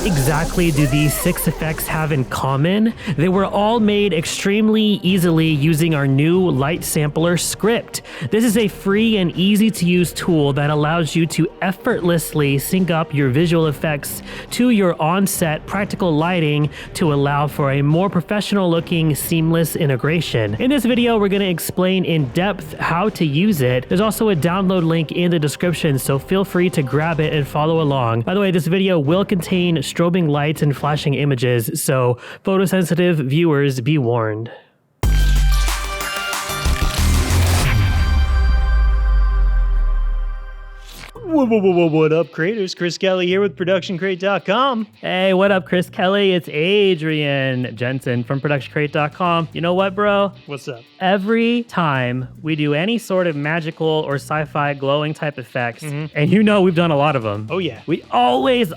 What exactly do these 6 effects have in common? They were all made extremely easily using our new light sampler script. This is a free and easy to use tool that allows you to effortlessly sync up your visual effects to your on-set practical lighting to allow for a more professional looking seamless integration. In this video, we're going to explain in depth how to use it. There's also a download link in the description, so feel free to grab it and follow along. By the way, this video will contain strobing lights and flashing images, so photosensitive viewers be warned. What up, creators? Chris Kelly here with ProductionCrate.com. Hey, what up, Chris Kelly? It's Adrian Jensen from ProductionCrate.com. You know what, bro? What's up? Every time we do any sort of magical or sci-fi glowing type effects, and you know we've done a lot of them. Oh, yeah. We always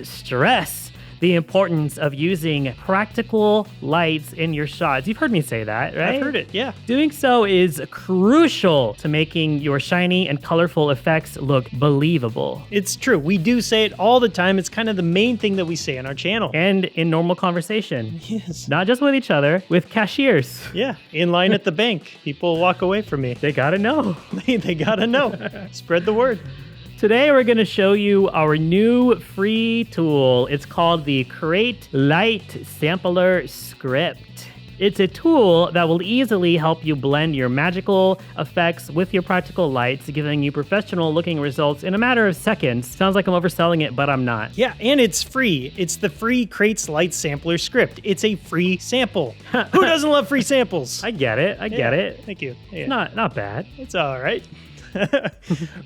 stress the importance of using practical lights in your shots. You've heard me say that, right? I've heard it, yeah. Doing so is crucial to making your shiny and colorful effects look believable. It's true. We do say it all the time. It's kind of the main thing that we say on our channel. And in normal conversation. Yes. Not just with each other, with cashiers. Yeah, in line at the bank. People walk away from me. They gotta know. They gotta know. Spread the word. Today, we're going to show you our new free tool. It's called the Crate Light Sampler Script. It's a tool that will easily help you blend your magical effects with your practical lights, giving you professional looking results in a matter of seconds. Sounds like I'm overselling it, but I'm not. Yeah, and it's free. It's the free Crates Light Sampler Script. It's a free sample. Who doesn't love free samples? I get it. I get it. Thank you. Yeah. Not bad. It's all right.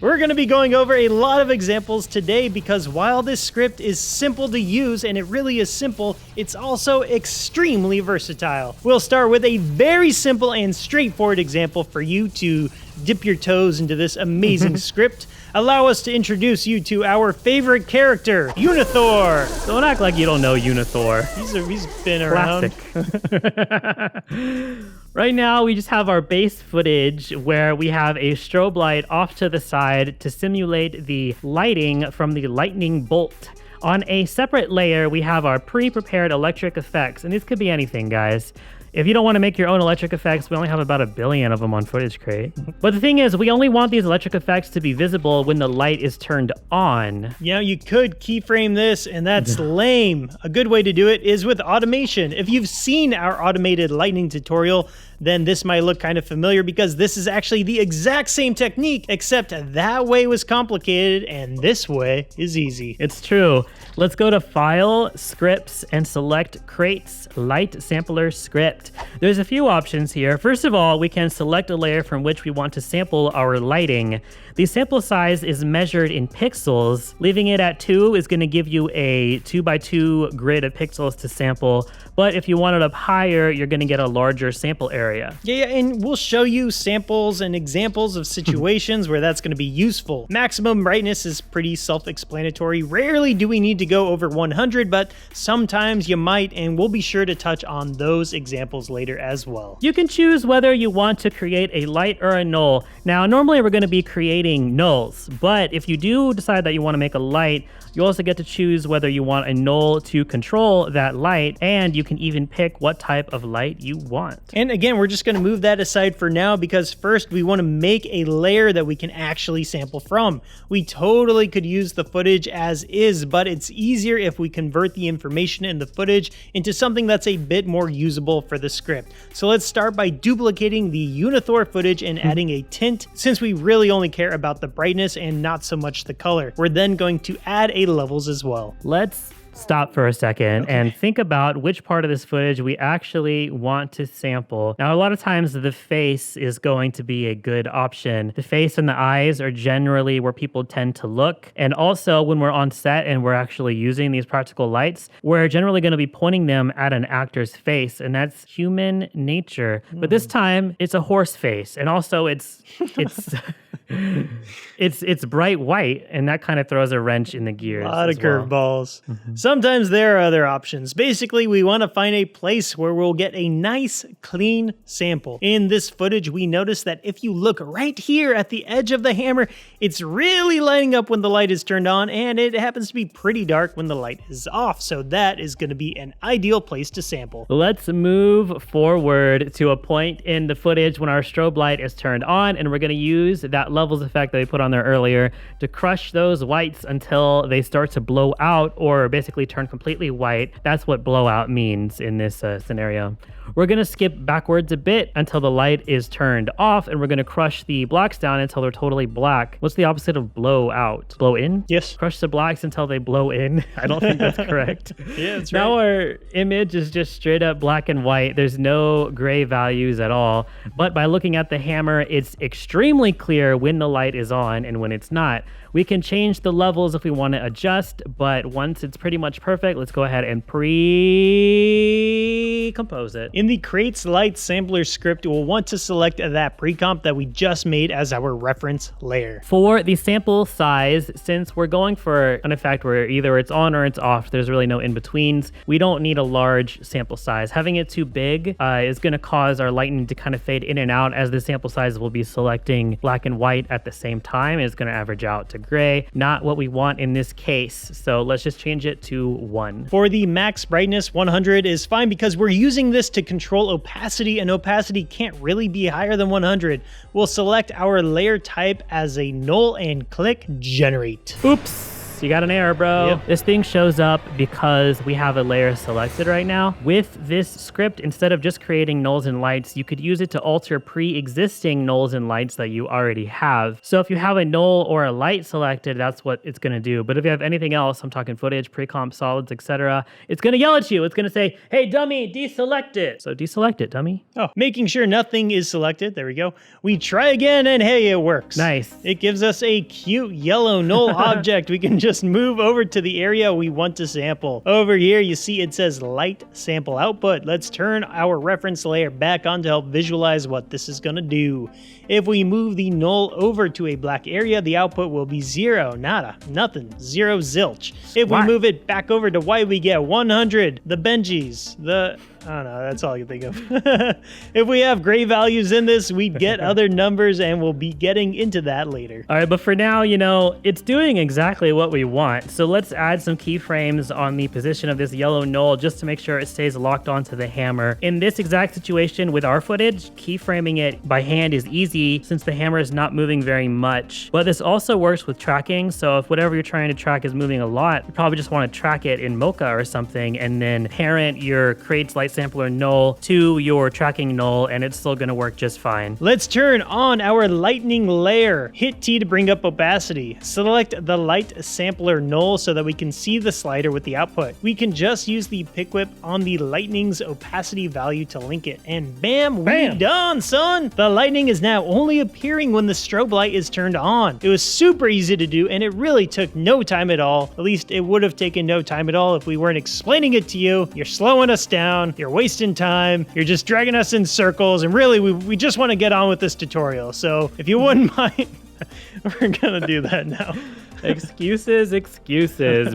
We're going to be going over a lot of examples today because while this script is simple to use, and it really is simple, it's also extremely versatile. We'll start with a very simple and straightforward example for you to dip your toes into this amazing script. Allow us to introduce you to our favorite character, uni-thor. Don't act like you don't know uni-thor. He's been around. Classic. Right now, we just have our base footage where we have a strobe light off to the side to simulate the lighting from the lightning bolt. On a separate layer, we have our pre-prepared electric effects, and these could be anything, guys. If you don't want to make your own electric effects, we only have about 1 billion of them on Footage Crate. But the thing is, we only want these electric effects to be visible when the light is turned on. You know, you could keyframe this, and that's lame. A good way to do it is with automation. If you've seen our automated lightning tutorial, then this might look kind of familiar because this is actually the exact same technique, except that way was complicated and this way is easy. It's true. Let's go to File, Scripts, and select Crates Light Sampler Script. There's a few options here. First of all, we can select a layer from which we want to sample our lighting. The sample size is measured in pixels. Leaving it at 2 is going to give you a 2x2 grid of pixels to sample. But if you want it up higher, you're going to get a larger sample area. Yeah, and we'll show you samples and examples of situations where that's going to be useful. Maximum brightness is pretty self-explanatory. Rarely do we need to go over 100, but sometimes you might, and we'll be sure to touch on those examples later as well. You can choose whether you want to create a light or a null. Now, normally we're going to be creating nulls, but if you do decide that you want to make a light, you also get to choose whether you want a null to control that light, and you can even pick what type of light you want. And again, we're just going to move that aside for now because first we want to make a layer that we can actually sample from. We totally could use the footage as is, but it's easier if we convert the information in the footage into something that's a bit more usable for the script. So let's start by duplicating the uni-thor footage and adding a tint, since we really only care about the brightness and not so much the color. We're then going to add a levels as well. Let's stop for a second and think about which part of this footage we actually want to sample. Now, a lot of times the face is going to be a good option. The face and the eyes are generally where people tend to look. And also when we're on set and we're actually using these practical lights, we're generally going to be pointing them at an actor's face, and that's human nature. But this time it's a horse face. And also it's It's bright white, and that kind of throws a wrench in the gears. A lot of well. curveballs. Sometimes there are other options. Basically, we want to find a place where we'll get a nice, clean sample. In this footage, we notice that if you look right here at the edge of the hammer, it's really lighting up when the light is turned on, and it happens to be pretty dark when the light is off. So that is going to be an ideal place to sample. Let's move forward to a point in the footage when our strobe light is turned on, and we're going to use that levels effect that we put on there earlier to crush those whites until they start to blow out or basically turn completely white. That's what blowout means in this scenario. We're going to skip backwards a bit until the light is turned off, and we're going to crush the blacks down until they're totally black. What's the opposite of blow out? Blow in? Yes. Crush the blacks until they blow in. I don't think that's correct. Yeah, that's right. Now our image is just straight up black and white. There's no gray values at all. But by looking at the hammer, it's extremely clear when the light is on and when it's not. We can change the levels if we want to adjust, but once it's pretty much perfect, let's go ahead and pre-compose it. In the Crate's Light Sampler script, we'll want to select that pre-comp that we just made as our reference layer. For the sample size, since we're going for an effect where either it's on or it's off, there's really no in-betweens, we don't need a large sample size. Having it too big is going to cause our lightning to kind of fade in and out, as the sample size will be selecting black and white at the same time. It's going to average out to gray. Not what we want in this case. So let's just change it to 1. For the max brightness, 100 is fine because we're using this to control opacity, and opacity can't really be higher than 100. We'll select our layer type as a null and click generate. Oops. You got an error, bro. Yep. This thing shows up because we have a layer selected right now. With this script, instead of just creating nulls and lights, you could use it to alter pre-existing nulls and lights that you already have. So if you have a null or a light selected, that's what it's going to do. But if you have anything else, I'm talking footage, pre-comp, solids, etc., it's going to yell at you. It's going to say, hey, dummy, deselect it. So deselect it, dummy. Oh, making sure nothing is selected. There we go. We try again, and hey, it works. Nice. It gives us a cute yellow null object. We can just move over to the area we want to sample. Over here, you see it says light sample output. Let's turn our reference layer back on to help visualize what this is going to do. If we move the null over to a black area, the output will be 0, nada, nothing, 0 zilch. If we move it back over to white, we get 100, the Benjis, I don't know, that's all I can think of. If we have gray values in this, we get other numbers, and we'll be getting into that later. All right, but for now, it's doing exactly what we want. So let's add some keyframes on the position of this yellow null just to make sure it stays locked onto the hammer. In this exact situation with our footage, keyframing it by hand is easy since the hammer is not moving very much. But this also works with tracking. So if whatever you're trying to track is moving a lot, you probably just want to track it in Mocha or something and then parent your Crate's Light Sampler null to your tracking null, and it's still going to work just fine. Let's turn on our lightning layer. Hit T to bring up opacity. Select the light sampler null so that we can see the slider with the output. We can just use the pick whip on the lightning's opacity value to link it, and bam, we done, son! The lightning is now only appearing when the strobe light is turned on. It was super easy to do, and it really took no time at all. At least it would have taken no time at all if we weren't explaining it to you. You're slowing us down, you're wasting time, you're just dragging us in circles, and really we just want to get on with this tutorial. So if you wouldn't mind, we're gonna do that now. Excuses.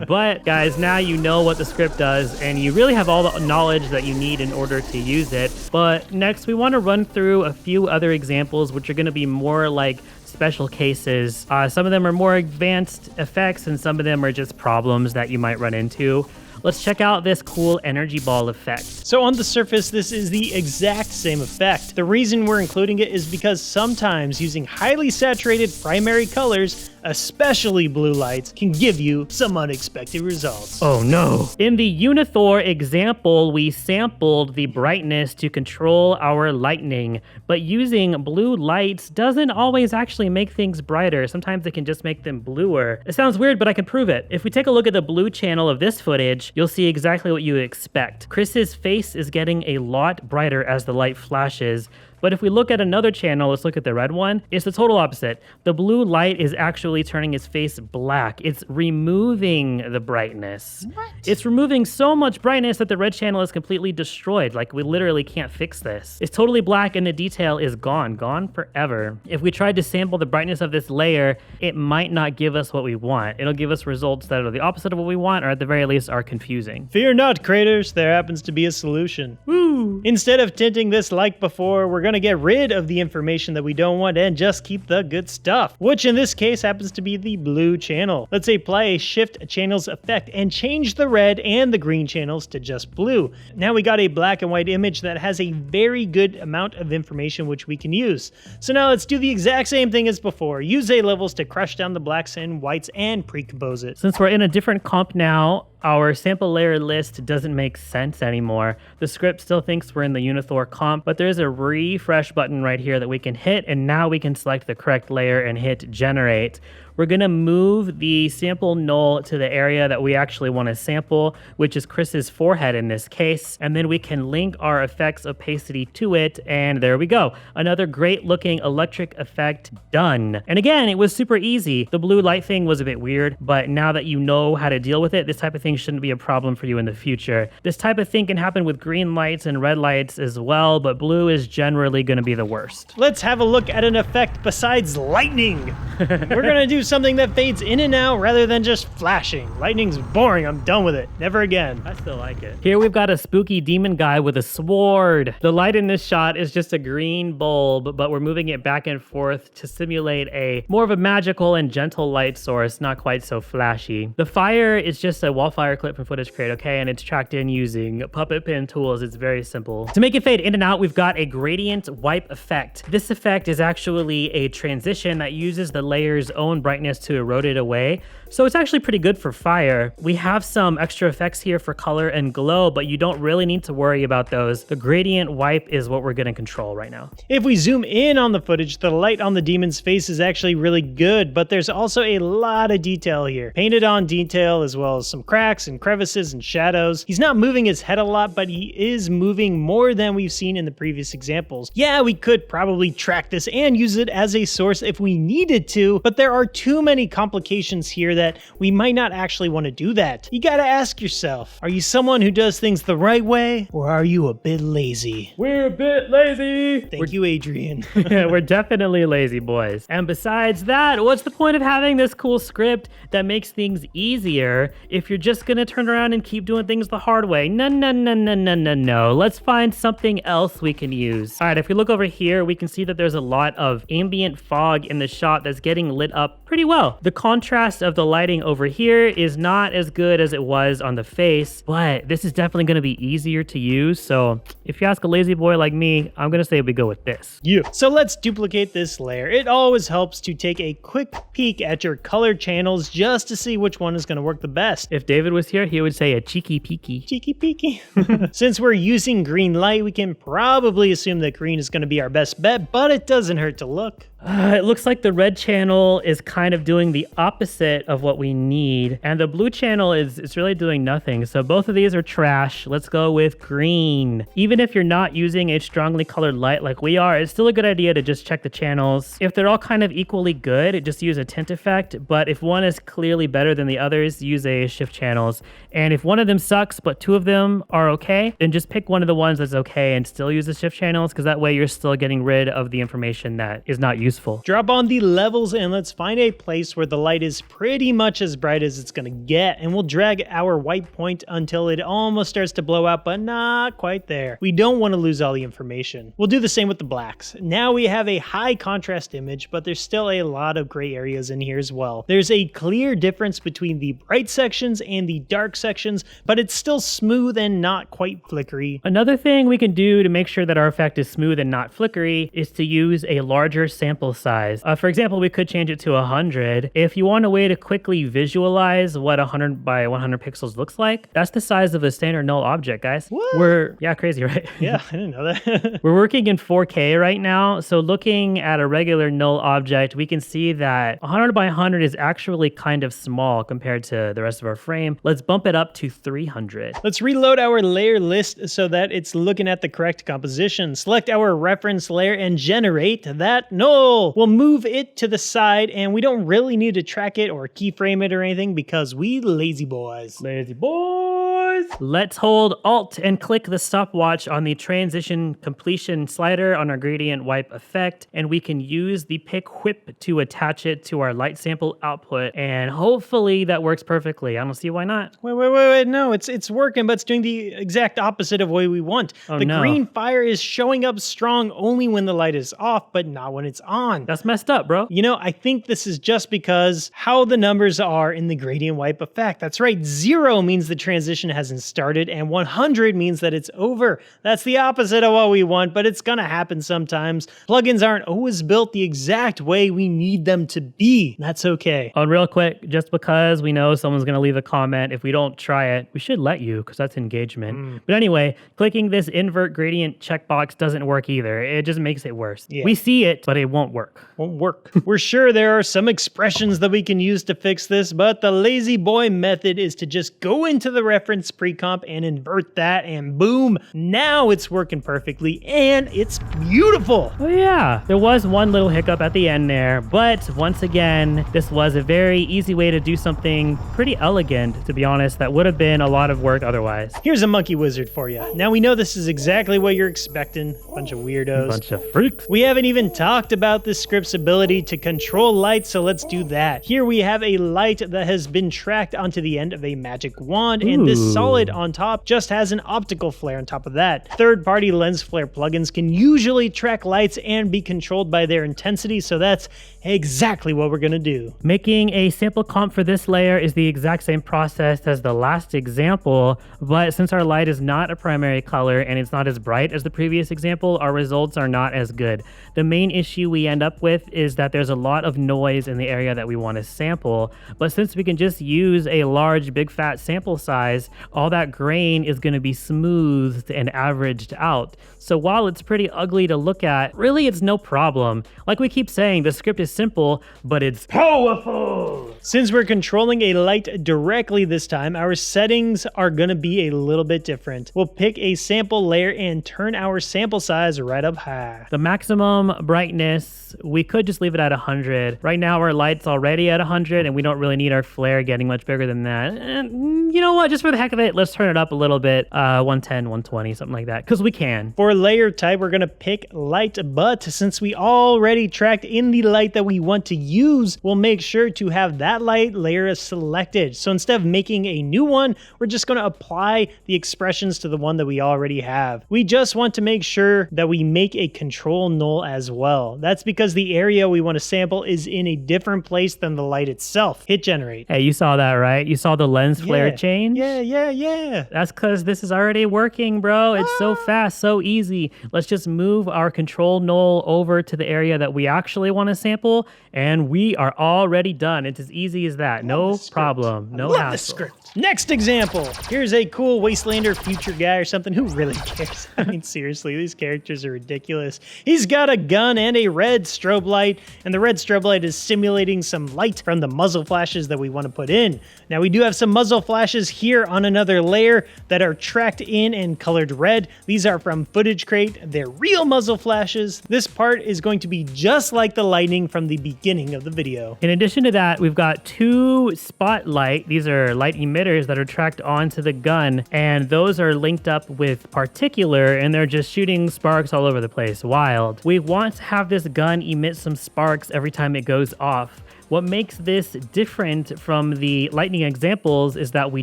But guys, now you know what the script does, and you really have all the knowledge that you need in order to use it. But next, we want to run through a few other examples, which are going to be more like special cases. Some of them are more advanced effects, and some of them are just problems that you might run into. Let's check out this cool energy ball effect. So on the surface, this is the exact same effect. The reason we're including it is because sometimes using highly saturated primary colors, especially blue lights, can give you some unexpected results. Oh no. In the uni-thor example, we sampled the brightness to control our lightning, but using blue lights doesn't always actually make things brighter. Sometimes it can just make them bluer. It sounds weird, but I can prove it. If we take a look at the blue channel of this footage, you'll see exactly what you expect. Chris's face is getting a lot brighter as the light flashes. But if we look at another channel, let's look at the red one, it's the total opposite. The blue light is actually turning his face black. It's removing the brightness. What? It's removing so much brightness that the red channel is completely destroyed. Like, we literally can't fix this. It's totally black and the detail is gone forever. If we tried to sample the brightness of this layer, it might not give us what we want. It'll give us results that are the opposite of what we want, or at the very least are confusing. Fear not, creators, there happens to be a solution. Woo! Instead of tinting this like before, we're gonna get rid of the information that we don't want and just keep the good stuff, which in this case happens to be the blue channel. Let's apply a shift channels effect and change the red and the green channels to just blue. Now we got a black and white image that has a very good amount of information which we can use. So now let's do the exact same thing as before. Use A levels to crush down the blacks and whites and pre-compose it. Since we're in a different comp now, our sample layer list doesn't make sense anymore. The script still thinks we're in the uni-thor comp, but there's a refresh button right here that we can hit, and now we can select the correct layer and hit generate. We're gonna move the sample null to the area that we actually want to sample, which is Chris's forehead in this case, and then we can link our effects opacity to it, and there we go. Another great looking electric effect done. And again, it was super easy. The blue light thing was a bit weird, but now that you know how to deal with it, this type of thing shouldn't be a problem for you in the future. This type of thing can happen with green lights and red lights as well, but blue is generally gonna be the worst. Let's have a look at an effect besides lightning. We're gonna do something that fades in and out rather than just flashing. Lightning's boring, I'm done with it. Never again. I still like it. Here we've got a spooky demon guy with a sword. The light in this shot is just a green bulb, but we're moving it back and forth to simulate a more of a magical and gentle light source, not quite so flashy. The fire is just a wallfire clip from ProductionCrate, okay? And it's tracked in using puppet pin tools. It's very simple. To make it fade in and out, we've got a gradient wipe effect. This effect is actually a transition that uses the layer's own brightness to erode it away. So it's actually pretty good for fire. We have some extra effects here for color and glow, but you don't really need to worry about those. The gradient wipe is what we're gonna control right now. If we zoom in on the footage, the light on the demon's face is actually really good, but there's also a lot of detail here. Painted on detail, as well as some cracks and crevices and shadows. He's not moving his head a lot, but he is moving more than we've seen in the previous examples. Yeah, we could probably track this and use it as a source if we needed to, but there are too many complications here that we might not actually want to do that. You gotta ask yourself, are you someone who does things the right way, or are you a bit lazy? We're a bit lazy. Thank you, Adrian. We're definitely lazy boys. And besides that, what's the point of having this cool script that makes things easier if you're just gonna turn around and keep doing things the hard way? No. Let's find something else we can use. All right, if we look over here, we can see that there's a lot of ambient fog in the shot that's getting lit up pretty well. The contrast of the lighting over here is not as good as it was on the face, but this is definitely gonna be easier to use. So if you ask a lazy boy like me, I'm gonna say we go with this. Yeah. So let's duplicate this layer. It always helps to take a quick peek at your color channels just to see which one is gonna work the best. If David was here, he would say a cheeky peeky. Cheeky peeky. Since we're using green light, we can probably assume that green is gonna be our best bet, but it doesn't hurt to look. It looks like the red channel is kind of doing the opposite of what we need, and the blue channel is really doing nothing. So both of these are trash. Let's go with green. Even if you're not using a strongly colored light like we are, it's still a good idea to just check the channels. If they're all kind of equally good, just use a tint effect. But if one is clearly better than the others, use a shift channels. And if one of them sucks, but two of them are okay, then just pick one of the ones that's okay and still use the shift channels, because that way you're still getting rid of the information that is not useful. Drop on the levels and let's find a place where the light is pretty much as bright as it's gonna get, and we'll drag our white point until it almost starts to blow out, but not quite there. We don't want to lose all the information. We'll do the same with the blacks. Now we have a high contrast image, but there's still a lot of gray areas in here as well. There's a clear difference between the bright sections and the dark sections, but it's still smooth and not quite flickery. Another thing we can do to make sure that our effect is smooth and not flickery is to use a larger sample sample size. For example, we could change it to 100. If you want a way to quickly visualize what 100 by 100 pixels looks like, that's the size of a standard null object, guys. What? Yeah, crazy, right? Yeah, I didn't know that. We're working in 4K right now, so looking at a regular null object, we can see that 100 by 100 is actually kind of small compared to the rest of our frame. Let's bump it up to 300. Let's reload our layer list so that it's looking at the correct composition. Select our reference layer and generate that null. We'll move it to the side, and we don't really need to track it or keyframe it or anything because we lazy boys. Lazy boys! Let's hold Alt and click the stopwatch on the transition completion slider on our gradient wipe effect, and we can use the pick whip to attach it to our light sample output, and hopefully that works perfectly. I don't see why not. Wait, no, it's working, but it's doing the exact opposite of what we want. The green fire is showing up strong only when the light is off, but not when it's on. That's messed up, bro. You know, I think this is just because how the numbers are in the gradient wipe effect. That's right, 0 means the transition hasn't started, and 100 means that it's over. That's the opposite of what we want, but it's gonna happen sometimes. Plugins aren't always built the exact way we need them to be. That's okay. Oh, and real quick, just because we know someone's gonna leave a comment, if we don't try it, we should let you, because that's engagement. But anyway, clicking this invert gradient checkbox doesn't work either. It just makes it worse. Yeah. We see it, but it won't work. We're sure there are some expressions that we can use to fix this, but the lazy boy method is to just go into the reference pre-comp and invert that, and boom, now it's working perfectly, and it's beautiful. Oh yeah, there was one little hiccup at the end there, but once again, this was a very easy way to do something pretty elegant, to be honest, that would have been a lot of work otherwise. Here's a monkey wizard for you. Now we know this is exactly what you're expecting. Bunch of weirdos. Bunch of freaks. We haven't even talked about this script's ability to control light, so let's do that. Here we have a light that has been tracked onto the end of a magic wand, and this solid on top just has an optical flare on top of that. Third-party lens flare plugins can usually track lights and be controlled by their intensity, so that's exactly what we're gonna do. Making a sample comp for this layer is the exact same process as the last example, but since our light is not a primary color and it's not as bright as the previous example, our results are not as good. The main issue we end up with is that there's a lot of noise in the area that we want to sample, but since we can just use a large big fat sample size, all that grain is going to be smoothed and averaged out. So while it's pretty ugly to look at, really it's no problem. Like we keep saying, the script is simple, but it's powerful. Since we're controlling a light directly this time, our settings are gonna be a little bit different. We'll pick a sample layer and turn our sample size right up high. The maximum brightness, we could just leave it at 100. Right now our light's already at 100 and we don't really need our flare getting much bigger than that. And you know what, just for the heck of it, let's turn it up a little bit, 110, 120, something like that, because we can. For layer type, we're gonna pick light, but since we already tracked in the light that we want to use, we'll make sure to have that light layer selected. So instead of making a new one, we're just gonna apply the expressions to the one that we already have. We just want to make sure that we make a control null as well. That's because the area we want to sample is in a different place than the light itself. Hit generate. Hey, you saw that, right? You saw the lens flare change? Yeah. That's because this is already working, bro. It's so fast, so easy. Let's just move our control null over to the area that we actually want to sample, and we are already done. It's as easy as that. No problem. No hassle. Love the script. Next example. Here's a cool Wastelander future guy or something. Who really cares? I mean, seriously, these characters are ridiculous. He's got a gun and a red strobe light, and the red strobe light is simulating some light from the muzzle flashes that we want to put in. Now, we do have some muzzle flashes here on another layer that are tracked in and colored red. These are from ProductionCrate. They're real muzzle flashes. This part is going to be just like the lightning from the beginning of the video. In addition to that, we've got two spotlight. These are light emitters that are tracked onto the gun, and those are linked up with particular, and they're just shooting sparks all over the place. Wild. We want to have this gun emit some sparks every time it goes off. What makes this different from the lightning examples is that we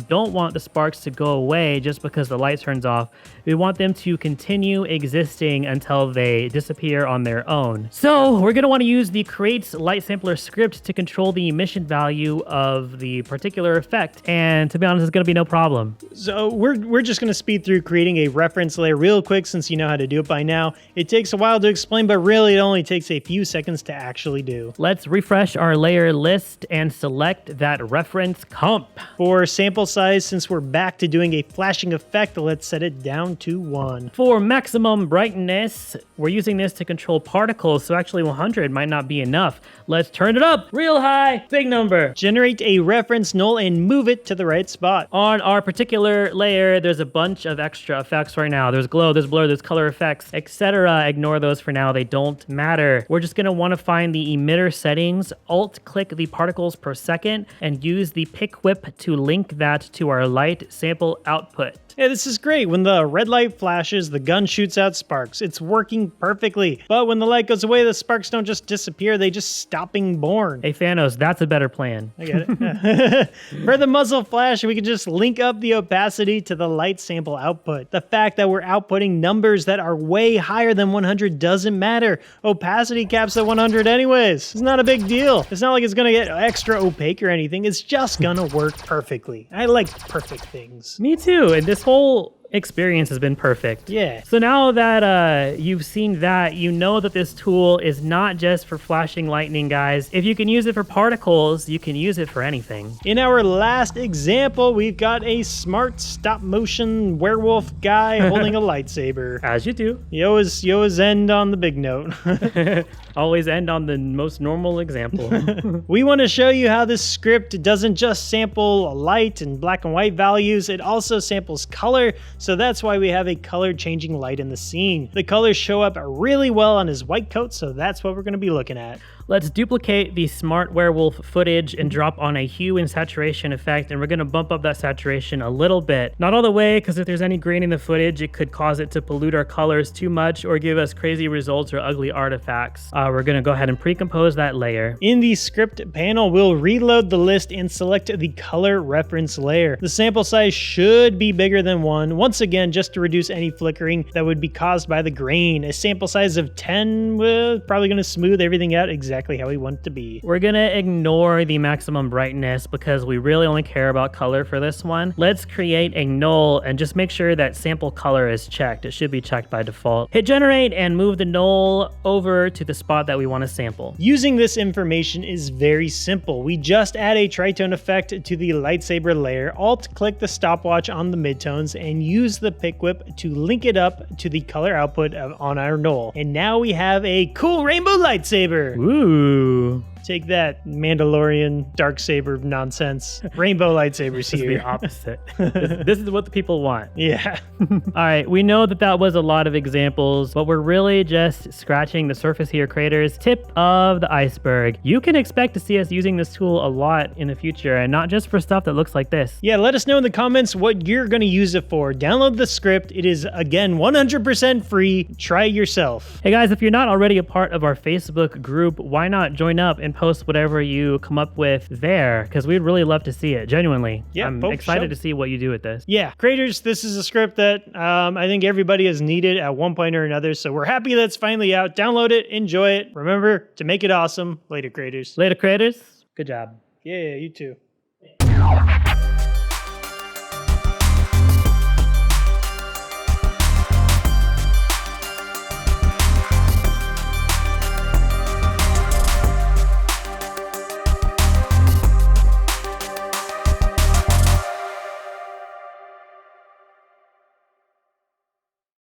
don't want the sparks to go away just because the light turns off. We want them to continue existing until they disappear on their own. So we're going to want to use the create light sampler script to control the emission value of the particular effect. And to be honest, it's going to be no problem. So we're just going to speed through creating a reference layer real quick since you know how to do it by now. It takes a while to explain, but really it only takes a few seconds to actually do. Let's refresh our layer list and select that reference comp. For sample size, since we're back to doing a flashing effect, let's set it down to 1. For maximum brightness, we're using this to control particles, so actually 100 might not be enough. Let's turn it up real high, big number. Generate a reference null and move it to the right spot. On our particular layer, there's a bunch of extra effects right now. There's glow, there's blur, there's color effects, etc. Ignore those for now, they don't matter. We're just gonna wanna find the emitter settings, alt-click the particles per second, and use the pick whip to link that to our light sample output. Yeah, this is great. When the red light flashes, the gun shoots out sparks. It's working perfectly. But when the light goes away, the sparks don't just disappear, they just stop being born. Hey Thanos, that's a better plan. I get it. For the muzzle flash, we can just link up the opacity to the light sample output. The fact that we're outputting numbers that are way higher than 100 doesn't matter. Opacity caps at 100 anyways. It's not a big deal. It's not like it's gonna get extra opaque or anything. It's just gonna work perfectly. I like perfect things. Me too, and this whole experience has been perfect. Yeah. So now that you've seen that, you know that this tool is not just for flashing lightning, guys. If you can use it for particles, you can use it for anything. In our last example, we've got a smart stop motion werewolf guy holding a lightsaber. As you do. You always end on the big note. Always end on the most normal example. We want to show you how this script doesn't just sample light and black and white values, it also samples color. So that's why we have a color changing light in the scene. The colors show up really well on his white coat, so that's what we're going to be looking at. Let's duplicate the smart werewolf footage and drop on a hue and saturation effect, and we're going to bump up that saturation a little bit. Not all the way, because if there's any grain in the footage, it could cause it to pollute our colors too much or give us crazy results or ugly artifacts. We're going to go ahead and pre-compose that layer. In the script panel, we'll reload the list and select the color reference layer. The sample size should be bigger than 1, once again, just to reduce any flickering that would be caused by the grain. A sample size of 10, probably going to smooth everything out exactly how we want it to be. We're gonna ignore the maximum brightness because we really only care about color for this one. Let's create a null and just make sure that sample color is checked. It should be checked by default. Hit generate and move the null over to the spot that we want to sample. Using this information is very simple. We just add a tritone effect to the lightsaber layer, alt-click the stopwatch on the midtones, and use the pick whip to link it up to the color output on our null. And now we have a cool rainbow lightsaber. Ooh. Take that, Mandalorian darksaber nonsense. Rainbow lightsabers here. This is the opposite. This is what the people want. Yeah. All right, we know that was a lot of examples, but we're really just scratching the surface here, creators. Tip of the iceberg. You can expect to see us using this tool a lot in the future, and not just for stuff that looks like this. Yeah, let us know in the comments what you're going to use it for. Download the script. It is, again, 100% free. Try it yourself. Hey guys, if you're not already a part of our Facebook group, why not join up and post whatever you come up with there, because we'd really love to see it, genuinely. Yeah, I'm excited to see what you do with this. Yeah, creators, this is a script that I think everybody has needed at one point or another, so we're happy that it's finally out. Download it, enjoy it. Remember to make it awesome. Later, creators. Later, creators. Good job. Yeah, you too.